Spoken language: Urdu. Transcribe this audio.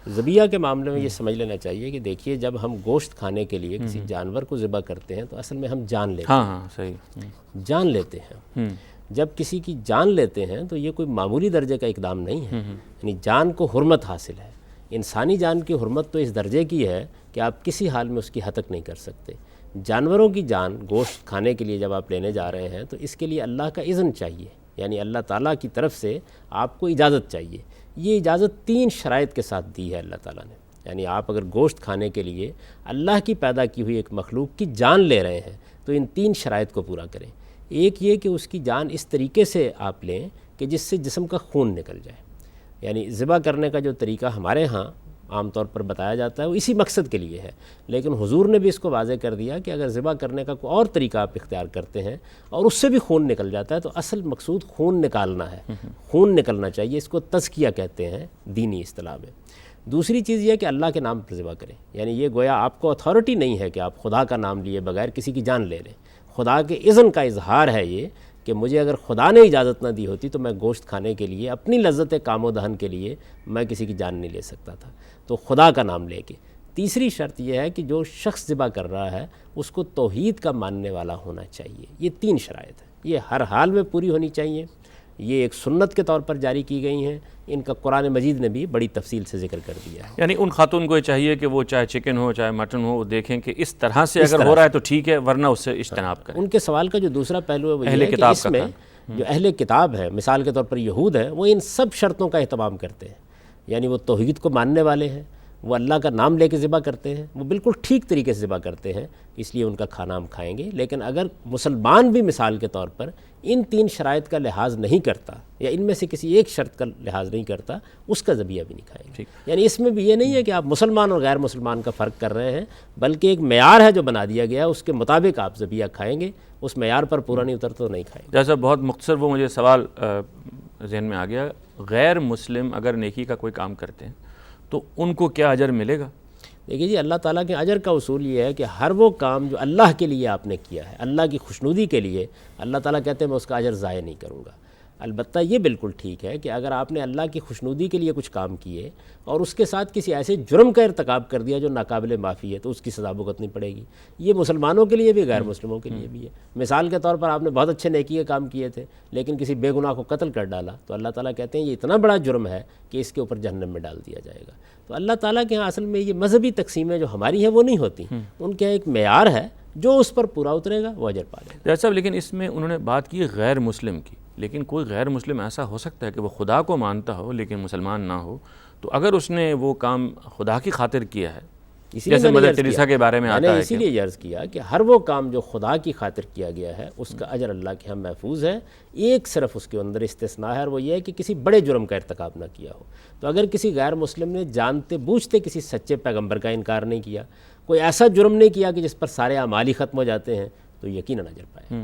ذبیحہ کے معاملے میں یہ سمجھ لینا چاہیے کہ دیکھیے جب ہم گوشت کھانے کے لیے کسی جانور کو ذبح کرتے ہیں تو اصل میں ہم جان لیتے ہیں. ہاں صحیح، جان لیتے ہیں. جب کسی کی جان لیتے ہیں تو یہ کوئی معمولی درجے کا اقدام نہیں ہے. یعنی جان کو حرمت حاصل ہے. انسانی جان کی حرمت تو اس درجے کی ہے کہ آپ کسی حال میں اس کی ہتک نہیں کر سکتے. جانوروں کی جان گوشت کھانے کے لیے جب آپ لینے جا رہے ہیں تو اس کے لیے اللہ کا اذن چاہیے، یعنی اللہ تعالیٰ کی طرف سے آپ کو اجازت چاہیے. یہ اجازت 3 شرائط کے ساتھ دی ہے اللہ تعالیٰ نے. یعنی آپ اگر گوشت کھانے کے لیے اللہ کی پیدا کی ہوئی ایک مخلوق کی جان لے رہے ہیں تو ان 3 شرائط کو پورا کریں. ایک یہ کہ اس کی جان اس طریقے سے آپ لیں کہ جس سے جسم کا خون نکل جائے. یعنی ذبح کرنے کا جو طریقہ ہمارے ہاں عام طور پر بتایا جاتا ہے وہ اسی مقصد کے لیے ہے، لیکن حضور نے بھی اس کو واضح کر دیا کہ اگر ذبح کرنے کا کوئی اور طریقہ آپ اختیار کرتے ہیں اور اس سے بھی خون نکل جاتا ہے تو اصل مقصود خون نکالنا ہے. خون نکلنا چاہیے، اس کو تزکیہ کہتے ہیں دینی اصطلاح میں. دوسری چیز یہ کہ اللہ کے نام پر ذبح کریں. یعنی یہ گویا آپ کو اتھارٹی نہیں ہے کہ آپ خدا کا نام لیے بغیر کسی کی جان لے لیں. خدا کے اذن کا اظہار ہے یہ کہ مجھے اگر خدا نے اجازت نہ دی ہوتی تو میں گوشت کھانے کے لیے اپنی لذت کام و دہن کے لیے میں کسی کی جان نہیں لے سکتا تھا. تو خدا کا نام لے کے. تیسری شرط یہ ہے کہ جو شخص ذبح کر رہا ہے اس کو توحید کا ماننے والا ہونا چاہیے. یہ 3 شرائط ہیں، یہ ہر حال میں پوری ہونی چاہیے. یہ ایک سنت کے طور پر جاری کی گئی ہیں. ان کا قرآن مجید نے بھی بڑی تفصیل سے ذکر کر دیا ہے. یعنی ان خاتون کو یہ چاہیے کہ وہ چاہے چکن ہو چاہے مٹن ہو، وہ دیکھیں کہ اس طرح سے اگر ہو رہا ہے تو ٹھیک ہے، ورنہ اس سے اجتناب کریں. ان کے سوال کا جو دوسرا پہلو ہے وہ یہ ہے کہ اس میں جو اہل کتاب ہے، مثال کے طور پر یہود ہیں، وہ ان سب شرطوں کا اہتمام کرتے ہیں. یعنی وہ توحید کو ماننے والے ہیں، وہ اللہ کا نام لے کے ذبح کرتے ہیں، وہ بالکل ٹھیک طریقے سے ذبح کرتے ہیں، اس لیے ان کا کھانا ہم کھائیں گے. لیکن اگر مسلمان بھی مثال کے طور پر ان 3 شرائط کا لحاظ نہیں کرتا یا ان میں سے کسی ایک شرط کا لحاظ نہیں کرتا، اس کا ذبیحہ بھی نہیں کھائیں گے. یعنی اس میں بھی یہ نہیں ہے کہ آپ مسلمان اور غیر مسلمان کا فرق کر رہے ہیں، بلکہ ایک معیار ہے جو بنا دیا گیا ہے، اس کے مطابق آپ ذبیحہ کھائیں گے. اس معیار پر پورا نہیں اترتا تو نہیں کھائیں گے. جیسا بہت مختصر وہ مجھے سوال ذہن میں آ گیا، غیر مسلم اگر نیکی کا کوئی کام کرتے ہیں تو ان کو کیا اجر ملے گا؟ دیکھیے جی، اللہ تعالیٰ کے اجر کا اصول یہ ہے کہ ہر وہ کام جو اللہ کے لیے آپ نے کیا ہے، اللہ کی خوشنودی کے لیے، اللہ تعالیٰ کہتے ہیں میں اس کا اجر ضائع نہیں کروں گا. البتہ یہ بالکل ٹھیک ہے کہ اگر آپ نے اللہ کی خوشنودی کے لیے کچھ کام کیے اور اس کے ساتھ کسی ایسے جرم کا ارتکاب کر دیا جو ناقابل معافی ہے تو اس کی سزا بھگتنی پڑے گی. یہ مسلمانوں کے لیے بھی غیر مسلموں کے لیے بھی ہے. مثال کے طور پر آپ نے بہت اچھے نیکی کے کام کیے تھے لیکن کسی بے گناہ کو قتل کر ڈالا تو اللہ تعالیٰ کہتے ہیں یہ اتنا بڑا جرم ہے کہ اس کے اوپر جہنم میں ڈال دیا جائے گا. تو اللہ تعالیٰ کے ہاں اصل میں یہ مذہبی تقسیمیں جو ہماری ہیں وہ نہیں ہوتی. ان کے ایک معیار ہے، جو اس پر پورا اترے گا وہ اجر پا لے گا. جیسا لیکن اس میں انہوں نے بات کی غیر مسلم کی، لیکن کوئی غیر مسلم ایسا ہو سکتا ہے کہ وہ خدا کو مانتا ہو لیکن مسلمان نہ ہو، تو اگر اس نے وہ کام خدا کی خاطر کیا ہے، جیسے مدر ٹریسا کے بارے میں آتا ہے، اسی لیے عرض کیا کہ ہر وہ کام جو خدا کی خاطر کیا گیا ہے اس کا اجر اللہ کے ہاں محفوظ ہے. ایک صرف اس کے اندر استثناء ہے اور وہ یہ ہے کہ کسی بڑے جرم کا ارتکاب نہ کیا ہو. تو اگر کسی غیر مسلم نے جانتے بوجھتے کسی سچے پیغمبر کا انکار نہیں کیا، کوئی ایسا جرم نہیں کیا کہ جس پر سارے اعمال ہی ختم ہو جاتے ہیں، تو یقیناً اجر پائے.